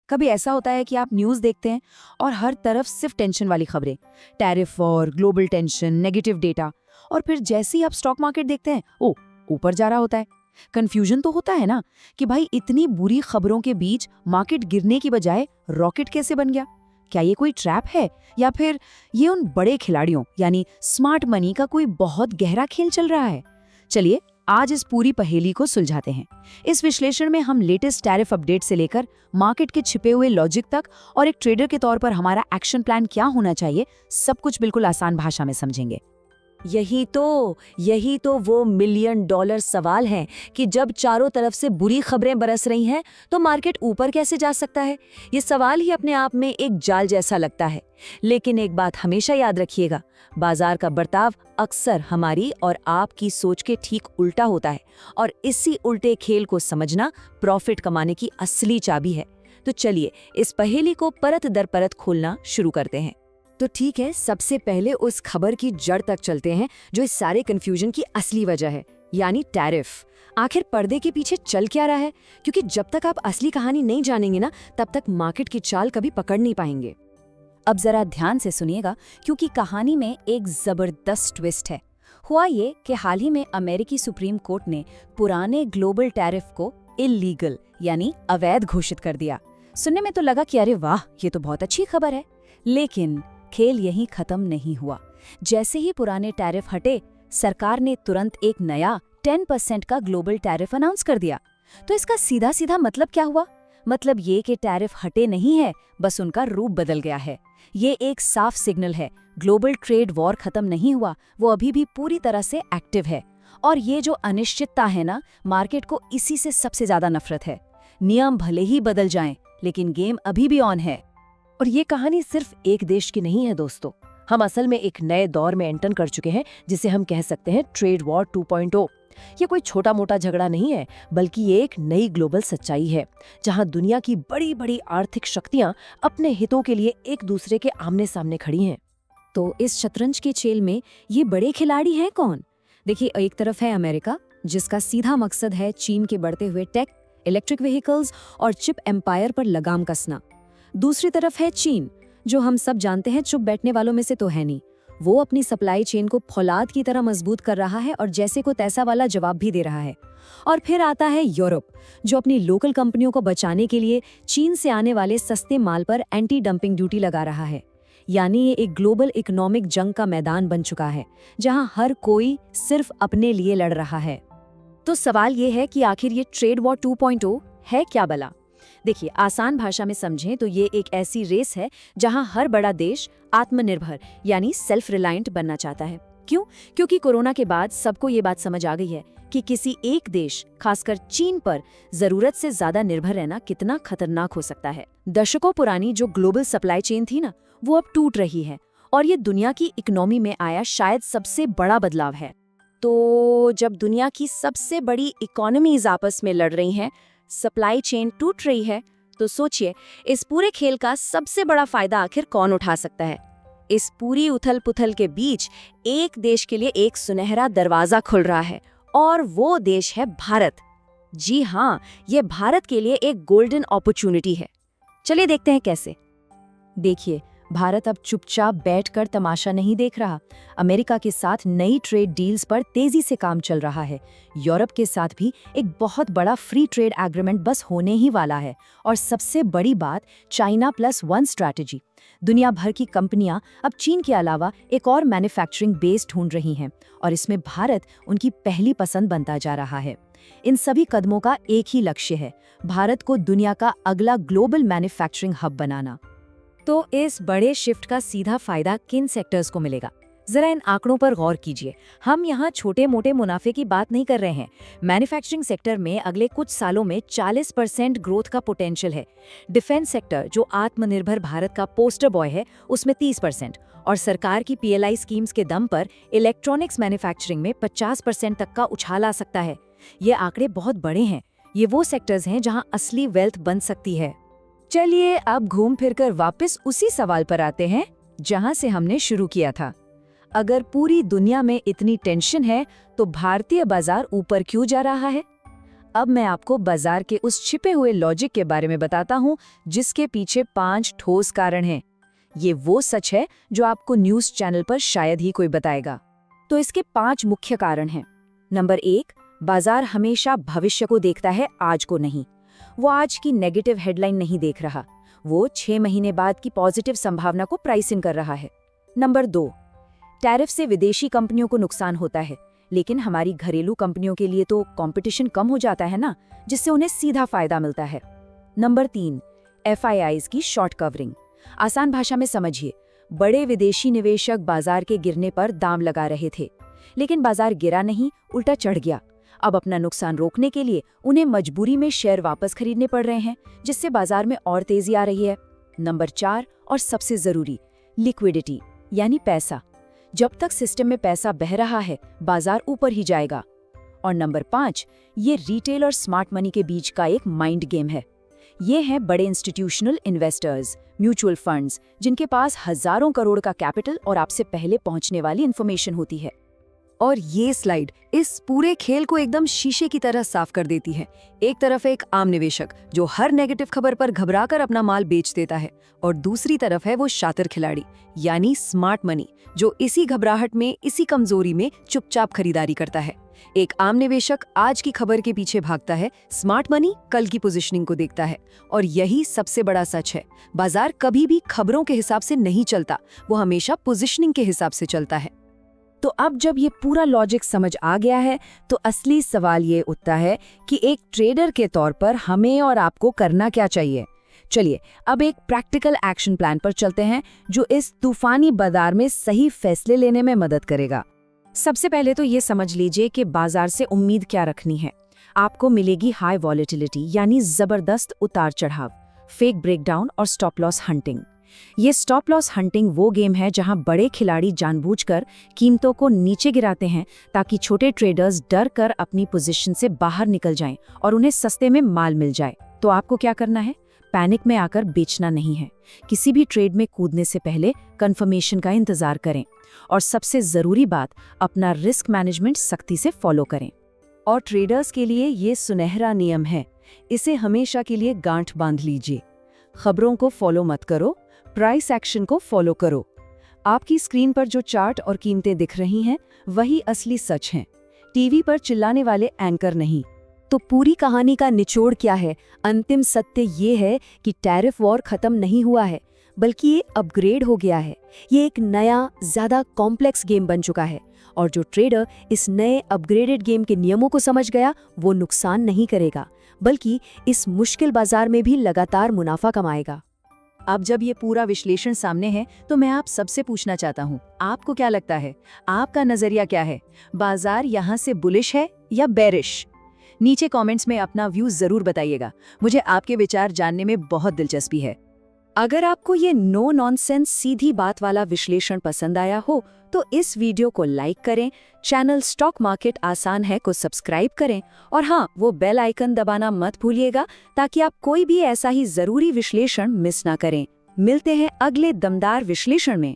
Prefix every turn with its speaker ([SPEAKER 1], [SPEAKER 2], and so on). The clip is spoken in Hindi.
[SPEAKER 1] कभी ऐसा होता है कि आप न्यूज़ देखते हैं और हर तरफ सिर्फ टेंशन वाली खबरें, tariff war, global tension, negative data, और फिर जैसे ही आप स्टॉक मार्केट देखते हैं, ओ ऊपर जा रहा होता है। कंफ्यूजन तो होता है ना कि भाई इतनी बुरी खबरों के बीच मार्केट गिरने की बजाय रॉकेट कैसे बन गया? क्या ये कोई ट्रैप है या फिर ये उन बड़े खिलाड़ियों यानी स्मार्ट मनी का कोई बहुत गहरा खेल चल रहा है? चलिए आज इस पूरी पहेली को सुलझाते हैं। इस विश्लेषण में हम लेटेस्ट टैरिफ अपडेट से लेकर मार्केट के छिपे हुए लॉजिक तक और एक ट्रेडर के तौर पर हमारा एक्शन प्लान क्या होना चाहिए, सब कुछ बिल्कुल आसान भाषा में समझेंगे।
[SPEAKER 2] यही तो वो मिलियन डॉलर सवाल है कि जब चारों तरफ से बुरी खबरें बरस रही हैं तो मार्केट ऊपर कैसे जा सकता है। ये सवाल ही अपने आप में एक जाल जैसा लगता है। लेकिन एक बात हमेशा याद रखिएगा, बाजार का बर्ताव अक्सर हमारी और आपकी सोच के ठीक उल्टा होता है, और इसी उल्टे खेल को समझना प्रॉफिट कमाने की असली चाबी है। तो चलिए इस पहेली को परत दर परत खोलना शुरू करते हैं।
[SPEAKER 3] तो ठीक है, सबसे पहले उस खबर की जड़ तक चलते हैं जो इस सारे कंफ्यूजन की असली वजह है, यानी टैरिफ। आखिर पर्दे के पीछे चल क्या रहा है? क्योंकि जब तक आप असली कहानी नहीं जानेंगे ना, तब तक मार्केट की चाल कभी पकड़ नहीं पाएंगे।
[SPEAKER 1] अब जरा ध्यान से सुनिएगा, क्योंकि कहानी में एक जबरदस्त ट्विस्ट है। हुआ ये कि हाल ही में अमेरिकी सुप्रीम कोर्ट ने पुराने ग्लोबल टैरिफ को इल्लीगल यानी अवैध घोषित कर दिया। सुनने में तो लगा कि अरे वाह, ये तो बहुत अच्छी खबर है। लेकिन खेल यहीं खत्म नहीं हुआ। जैसे ही पुराने टैरिफ हटे, सरकार ने तुरंत एक नया 10% का ग्लोबल टैरिफ अनाउंस कर दिया। तो इसका सीधा सीधा मतलब क्या हुआ? मतलब ये कि टैरिफ हटे नहीं है, बस उनका रूप बदल गया है। ये एक साफ सिग्नल है, ग्लोबल ट्रेड वॉर खत्म नहीं हुआ, वो अभी भी पूरी तरह से एक्टिव है। और ये जो अनिश्चितता है ना, मार्केट को इसी से सबसे ज्यादा नफरत है। नियम भले ही बदल जाएं, लेकिन गेम अभी भी ऑन है।
[SPEAKER 2] और ये कहानी सिर्फ एक देश की नहीं है दोस्तों। हम असल में एक नए दौर में एंटर कर चुके हैं, जिसे हम कह सकते हैं ट्रेड वॉर 2.0। ये कोई छोटा मोटा झगड़ा नहीं है, बल्कि ये एक नई ग्लोबल सच्चाई है, जहां दुनिया की बड़ी बड़ी आर्थिक शक्तियां अपने हितों के लिए एक दूसरे के आमने सामने खड़ी हैं।
[SPEAKER 3] तो इस शतरंज के खेल में ये बड़े खिलाड़ी हैं कौन? देखिए, एक तरफ है अमेरिका, जिसका सीधा मकसद है चीन के बढ़ते हुए टेक, इलेक्ट्रिक व्हीकल्स और चिप एम्पायर पर लगाम कसना। दूसरी तरफ है चीन, जो हम सब जानते हैं चुप बैठने वालों में से तो है नहीं। वो अपनी सप्लाई चेन को फौलाद की तरह मजबूत कर रहा है और जैसे को तैसा वाला जवाब भी दे रहा है। और फिर आता है यूरोप, जो अपनी लोकल कंपनियों को बचाने के लिए चीन से आने वाले सस्ते माल पर एंटी डंपिंग ड्यूटी लगा रहा है। यानी ये एक ग्लोबल इकोनॉमिक जंग का मैदान बन चुका है, जहां हर कोई सिर्फ अपने लिए लड़ रहा है। तो सवाल ये है कि आखिर ये ट्रेड वॉर 2.0 है क्या भला? देखिए, आसान भाषा में समझें तो ये एक ऐसी रेस है जहां हर बड़ा देश आत्मनिर्भर यानी सेल्फ रिलायंट बनना चाहता है। क्यों? क्योंकि कोरोना के बाद सबको ये बात समझ आ गई है कि किसी एक देश, खासकर चीन पर जरूरत से ज्यादा निर्भर रहना कितना खतरनाक हो सकता है। दशकों पुरानी जो ग्लोबल सप्लाई चेन थी ना, वो अब टूट रही है, और ये दुनिया की इकोनॉमी में आया शायद सबसे बड़ा बदलाव है। तो जब दुनिया की सबसे बड़ी इकोनॉमीज आपस में लड़ रही हैं, सप्लाई चेन टूट रही है, तो सोचिए इस पूरे खेल का सबसे बड़ा फायदा आखिर कौन उठा सकता है? इस पूरी उथल पुथल के बीच एक देश के लिए एक सुनहरा दरवाजा खुल रहा है, और वो देश है भारत। जी हाँ, ये भारत के लिए एक गोल्डन अपॉर्चुनिटी है। चलिए देखते हैं कैसे। देखिए, भारत अब चुपचाप बैठकर तमाशा नहीं देख रहा। अमेरिका के साथ नई ट्रेड डील्स पर तेजी से काम चल रहा है। यूरोप के साथ भी एक बहुत बड़ा फ्री ट्रेड एग्रीमेंट बस होने ही वाला है। और सबसे बड़ी बात, चाइना +1 स्ट्रैटेजी। दुनिया भर की कंपनियां अब चीन के अलावा एक और मैन्युफैक्चरिंग बेस ढूंढ रही हैं, और इसमें भारत उनकी पहली पसंद बनता जा रहा है। इन सभी कदमों का एक ही लक्ष्य है, भारत को दुनिया का अगला ग्लोबल मैन्युफैक्चरिंग हब बनाना। तो इस बड़े शिफ्ट का सीधा फायदा किन सेक्टर्स को मिलेगा? जरा इन आंकड़ों पर गौर कीजिए। हम यहाँ छोटे मोटे मुनाफे की बात नहीं कर रहे हैं। मैन्युफैक्चरिंग सेक्टर में अगले कुछ सालों में 40% ग्रोथ का पोटेंशियल है। डिफेंस सेक्टर, जो आत्मनिर्भर भारत का पोस्टर बॉय है, उसमें 30%, और सरकार की PLI स्कीम्स के दम पर इलेक्ट्रॉनिक्स मैन्युफैक्चरिंग में 50% तक का उछाल आ सकता है। ये आंकड़े बहुत बड़े हैं। ये वो सेक्टर्स हैं जहाँ असली वेल्थ बन सकती है। चलिए अब घूम फिरकर वापस उसी सवाल पर आते हैं जहां से हमने शुरू किया था। अगर पूरी दुनिया में इतनी टेंशन है, तो भारतीय बाजार ऊपर क्यों जा रहा है?
[SPEAKER 2] अब मैं आपको बाजार के उस छिपे हुए लॉजिक के बारे में बताता हूँ जिसके पीछे 5 ठोस कारण हैं। ये वो सच है जो आपको न्यूज़ चैनल पर शायद ही कोई बताएगा।
[SPEAKER 1] तो इसके 5 मुख्य कारण हैं। नंबर 1, बाजार हमेशा भविष्य को देखता है, आज को नहीं। वो आज की नेगेटिव हेडलाइन नहीं देख रहा, वो 6 महीने बाद की पॉजिटिव संभावना को प्राइस इन कर रहा है। नंबर 2, टैरिफ से विदेशी कंपनियों को नुकसान होता है, लेकिन हमारी घरेलू कंपनियों के लिए तो कंपटीशन कम हो जाता है ना, जिससे उन्हें सीधा फायदा मिलता है। नंबर 3, FIIs की शॉर्ट कवरिंग। आसान भाषा में समझिए, बड़े विदेशी निवेशक बाजार के गिरने पर दाम लगा रहे थे, लेकिन बाजार गिरा नहीं, उल्टा चढ़ गया। अब अपना नुकसान रोकने के लिए उन्हें मजबूरी में शेयर वापस खरीदने पड़ रहे हैं, जिससे बाजार में और तेजी आ रही है। नंबर 4 और सबसे जरूरी, लिक्विडिटी यानी पैसा। जब तक सिस्टम में पैसा बह रहा है, बाजार ऊपर ही जाएगा। और नंबर 5, ये रिटेल और स्मार्ट मनी के बीच का एक माइंड गेम है। ये हैं बड़े इंस्टीट्यूशनल इन्वेस्टर्स, म्यूचुअल फंड्स, जिनके पास हजारों करोड़ का कैपिटल और आपसे पहले पहुंचने वाली इन्फॉर्मेशन होती है।
[SPEAKER 3] और ये स्लाइड इस पूरे खेल को एकदम शीशे की तरह साफ कर देती है। एक तरफ है एक आम निवेशक जो हर नेगेटिव खबर पर घबराकर अपना माल बेच देता है, और दूसरी तरफ है वो शातिर खिलाड़ी यानी स्मार्ट मनी जो इसी घबराहट में, इसी कमजोरी में चुपचाप खरीदारी करता है। एक आम निवेशक आज की खबर के पीछे भागता है, स्मार्ट मनी कल की पोजीशनिंग को देखता है। और यही सबसे बड़ा सच है, बाजार कभी भी खबरों के हिसाब से नहीं चलता, वो हमेशा पोजीशनिंग के हिसाब से चलता है।
[SPEAKER 1] तो अब जब ये पूरा लॉजिक समझ आ गया है, तो असली सवाल ये उठता है कि एक ट्रेडर के तौर पर हमें और आपको करना क्या चाहिए। चलिए अब एक प्रैक्टिकल एक्शन प्लान पर चलते हैं जो इस तूफानी बाजार में सही फैसले लेने में मदद करेगा। सबसे पहले तो ये समझ लीजिए कि बाजार से उम्मीद क्या रखनी है। आपको मिलेगी हाई वॉलेटिलिटी यानी जबरदस्त उतार चढ़ाव, फेक ब्रेकडाउन और स्टॉप लॉस हंटिंग। ये स्टॉप लॉस हंटिंग वो गेम है जहां बड़े खिलाड़ी जानबूझकर कीमतों को नीचे गिराते हैं ताकि छोटे ट्रेडर्स डर कर अपनी पोजीशन से बाहर निकल जाएं और उन्हें सस्ते में माल मिल जाए। तो आपको क्या करना है? पैनिक में आकर बेचना नहीं है। किसी भी ट्रेड में कूदने से पहले कंफर्मेशन का इंतजार करें, और सबसे जरूरी बात, अपना रिस्क मैनेजमेंट सख्ती से फॉलो करें।
[SPEAKER 2] और ट्रेडर्स के लिए ये सुनहरा नियम है, इसे हमेशा के लिए गांठ बांध लीजिए। खबरों को फॉलो मत करो, प्राइस एक्शन को फॉलो करो। आपकी स्क्रीन पर जो चार्ट और कीमतें दिख रही हैं, वही असली सच हैं, टीवी पर चिल्लाने वाले एंकर नहीं।
[SPEAKER 1] तो पूरी कहानी का निचोड़ क्या है? अंतिम सत्य ये है कि टैरिफ वॉर खत्म नहीं हुआ है, बल्कि ये अपग्रेड हो गया है। ये एक नया, ज्यादा कॉम्प्लेक्स गेम बन चुका है, और जो ट्रेडर इस नए अपग्रेडेड गेम के नियमों को समझ गया, वो नुकसान नहीं करेगा, बल्कि इस मुश्किल बाजार में भी लगातार मुनाफा कमाएगा।
[SPEAKER 2] अब जब ये पूरा विश्लेषण सामने है, तो मैं आप सबसे पूछना चाहता हूँ, आपको क्या लगता है? आपका नजरिया क्या है? बाजार यहाँ से बुलिश है या बेरिश? नीचे कमेंट्स में अपना व्यू जरूर बताइएगा, मुझे आपके विचार जानने में बहुत दिलचस्पी है।
[SPEAKER 1] अगर आपको ये नो नॉनसेंस सीधी बात वाला विश्लेषण पसंद आया हो, तो इस वीडियो को लाइक करें, चैनल स्टॉक मार्केट आसान है को सब्सक्राइब करें, और हाँ, वो बेल आइकन दबाना मत भूलिएगा ताकि आप कोई भी ऐसा ही जरूरी विश्लेषण मिस ना करें। मिलते हैं अगले दमदार विश्लेषण में।